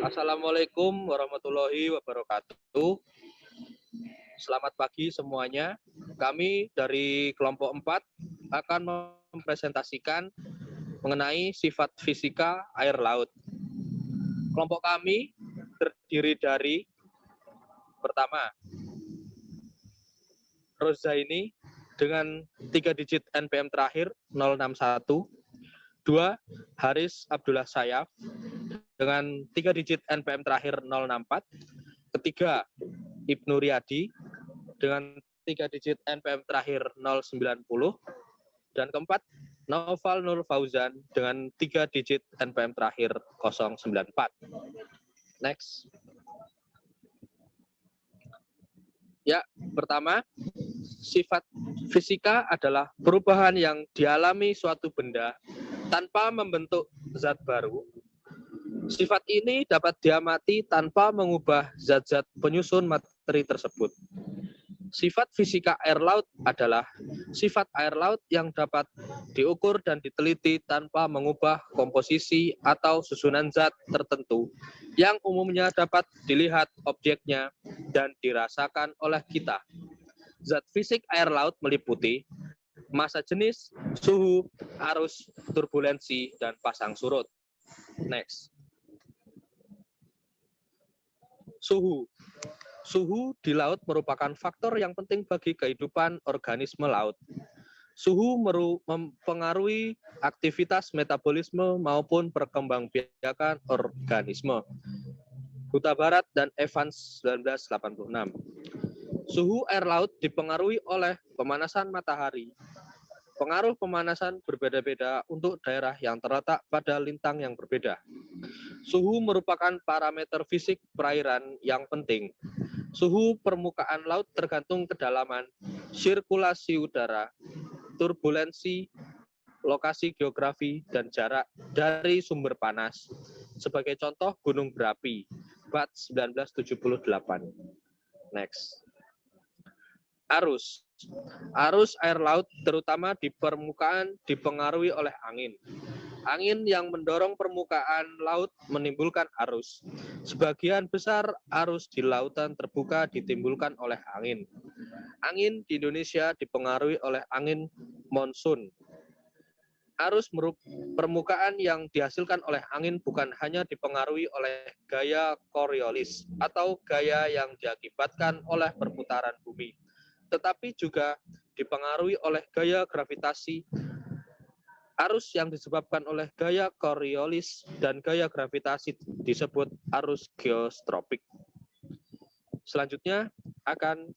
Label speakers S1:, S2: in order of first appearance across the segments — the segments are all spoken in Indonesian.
S1: Assalamualaikum warahmatullahi wabarakatuh. Selamat pagi semuanya. Kami dari kelompok 4 akan mempresentasikan mengenai sifat fisika air laut. Kelompok kami terdiri dari pertama, Rozaini dengan 3 digit NPM terakhir 061. 2. Haris Abdullah Sayaf dengan 3 digit NPM terakhir 064. Ketiga, Ibnu Riyadi dengan 3 digit NPM terakhir 090. Dan keempat, Naufal Nur Fauzan dengan 3 digit NPM terakhir 094. Next. Ya, pertama, sifat fisika adalah perubahan yang dialami suatu benda tanpa membentuk zat baru. Sifat ini dapat diamati tanpa mengubah zat-zat penyusun materi tersebut. Sifat fisika air laut adalah sifat air laut yang dapat diukur dan diteliti tanpa mengubah komposisi atau susunan zat tertentu yang umumnya dapat dilihat objeknya dan dirasakan oleh kita. Zat fisik air laut meliputi massa jenis, suhu, arus, turbulensi, dan pasang surut. Next. Suhu. Suhu di laut merupakan faktor yang penting bagi kehidupan organisme laut. Suhu mempengaruhi aktivitas metabolisme maupun perkembangbiakan organisme. Huta Barat dan Evans 1986. Suhu air laut dipengaruhi oleh pemanasan matahari. Pengaruh pemanasan berbeda-beda untuk daerah yang terletak pada lintang yang berbeda. Suhu merupakan parameter fisik perairan yang penting. Suhu permukaan laut tergantung kedalaman, sirkulasi udara, turbulensi, lokasi geografi, dan jarak dari sumber panas. Sebagai contoh, gunung berapi, Bat 1978. Next. Arus. Arus air laut terutama di permukaan dipengaruhi oleh angin. Angin yang mendorong permukaan laut menimbulkan arus. Sebagian besar arus di lautan terbuka ditimbulkan oleh angin. Angin di Indonesia dipengaruhi oleh angin monsun. Arus permukaan yang dihasilkan oleh angin bukan hanya dipengaruhi oleh gaya Coriolis atau gaya yang diakibatkan oleh perputaran bumi, tetapi juga dipengaruhi oleh gaya gravitasi. Arus yang disebabkan oleh gaya Coriolis dan gaya gravitasi disebut arus geostropik. Selanjutnya akan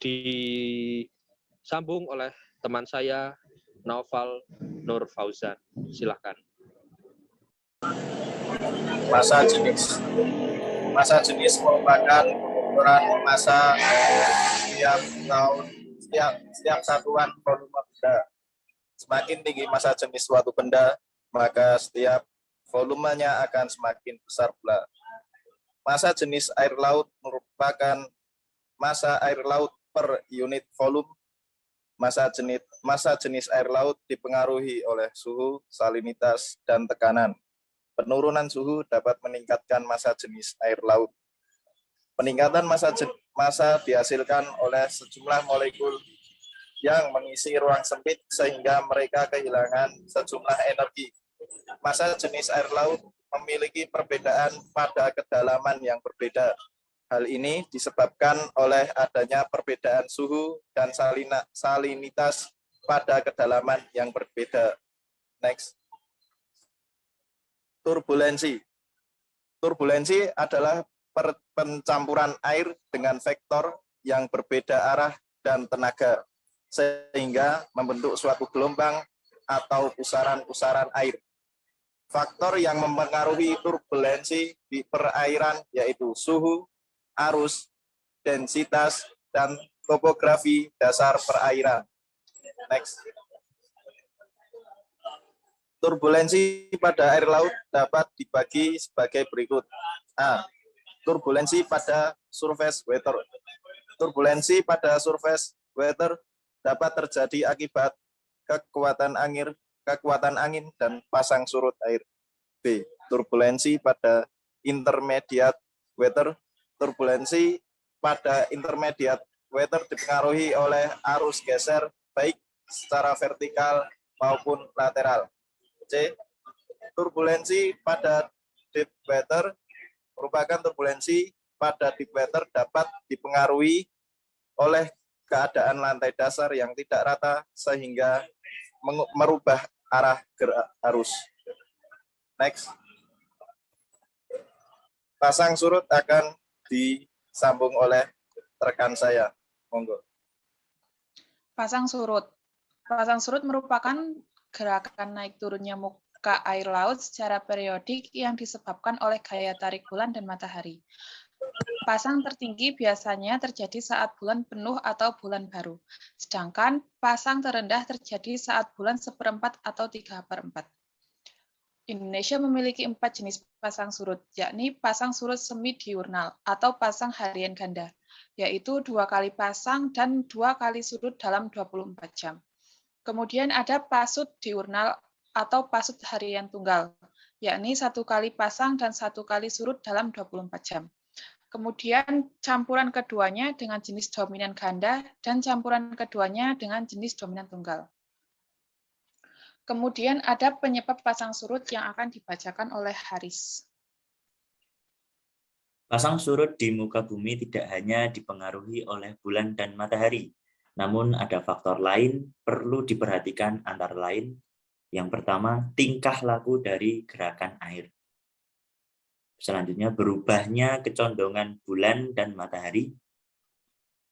S1: disambung oleh teman saya, Naufal Nur Fauzan. Silakan.
S2: Massa jenis. Massa jenis merupakan ukuran massa setiap satuan volume benda. Semakin tinggi massa jenis suatu benda, maka setiap volumenya akan semakin besar pula. Massa jenis air laut merupakan massa air laut per unit volume. Massa jenis air laut dipengaruhi oleh suhu, salinitas, dan tekanan. Penurunan suhu dapat meningkatkan massa jenis air laut. Peningkatan massa dihasilkan oleh sejumlah molekul yang mengisi ruang sempit sehingga mereka kehilangan sejumlah energi. Massa jenis air laut memiliki perbedaan pada kedalaman yang berbeda. Hal ini disebabkan oleh adanya perbedaan suhu dan salinitas pada kedalaman yang berbeda. Next. Turbulensi. Turbulensi adalah pencampuran air dengan vektor yang berbeda arah dan tenaga, sehingga membentuk suatu gelombang atau pusaran-pusaran air. Faktor yang mempengaruhi turbulensi di perairan yaitu suhu, arus, densitas, dan topografi dasar perairan. Next. Turbulensi pada air laut dapat dibagi sebagai berikut. A. Turbulensi pada surface water. Turbulensi pada surface water dapat terjadi akibat kekuatan angin dan pasang surut air. B. Turbulensi pada intermediate weather. Turbulensi pada intermediate weather dipengaruhi oleh arus geser baik secara vertikal maupun lateral. C. Turbulensi pada deep weather merupakan turbulensi pada deep weather dapat dipengaruhi oleh keadaan lantai dasar yang tidak rata sehingga merubah arah gerak arus. Next. Pasang surut akan disambung oleh rekan saya. Monggo.
S3: Pasang surut. Pasang surut merupakan gerakan naik turunnya muka air laut secara periodik yang disebabkan oleh gaya tarik bulan dan matahari. Pasang tertinggi biasanya terjadi saat bulan penuh atau bulan baru, sedangkan pasang terendah terjadi saat bulan 1/4 atau 3/4. Indonesia memiliki 4 jenis pasang surut, yakni pasang surut semi diurnal atau pasang harian ganda, yaitu 2 kali pasang dan 2 kali surut dalam 24 jam. Kemudian ada pasut diurnal atau pasut harian tunggal, yakni 1 kali pasang dan 1 kali surut dalam 24 jam. Kemudian campuran keduanya dengan jenis dominan ganda dan campuran keduanya dengan jenis dominan tunggal. Kemudian ada penyebab pasang surut yang akan dibacakan oleh Haris.
S4: Pasang surut di muka bumi tidak hanya dipengaruhi oleh bulan dan matahari, namun ada faktor lain perlu diperhatikan antara lain. Yang pertama, tingkah laku dari gerakan air. Selanjutnya, berubahnya kecondongan bulan dan matahari,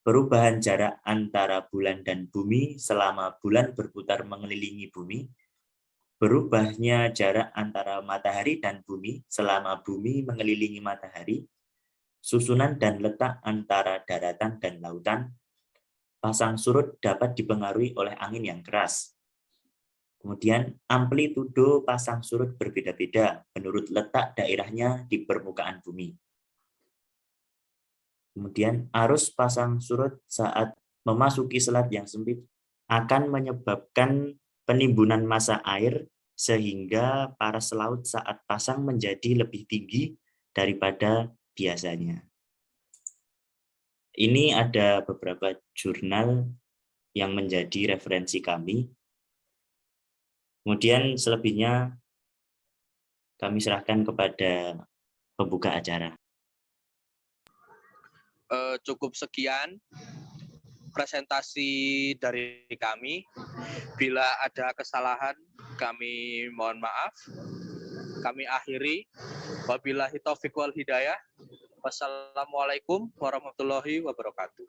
S4: perubahan jarak antara bulan dan bumi selama bulan berputar mengelilingi bumi, berubahnya jarak antara matahari dan bumi selama bumi mengelilingi matahari, susunan dan letak antara daratan dan lautan. Pasang surut dapat dipengaruhi oleh angin yang keras. Kemudian amplitudo pasang surut berbeda-beda menurut letak daerahnya di permukaan bumi. Kemudian arus pasang surut saat memasuki selat yang sempit akan menyebabkan penimbunan massa air sehingga paras laut saat pasang menjadi lebih tinggi daripada biasanya. Ini ada beberapa jurnal yang menjadi referensi kami. Kemudian selebihnya kami serahkan kepada pembuka acara.
S1: Cukup sekian presentasi dari kami. Bila ada kesalahan, kami mohon maaf. Kami akhiri. Wabillahi taufiq wal hidayah. Wassalamualaikum warahmatullahi wabarakatuh.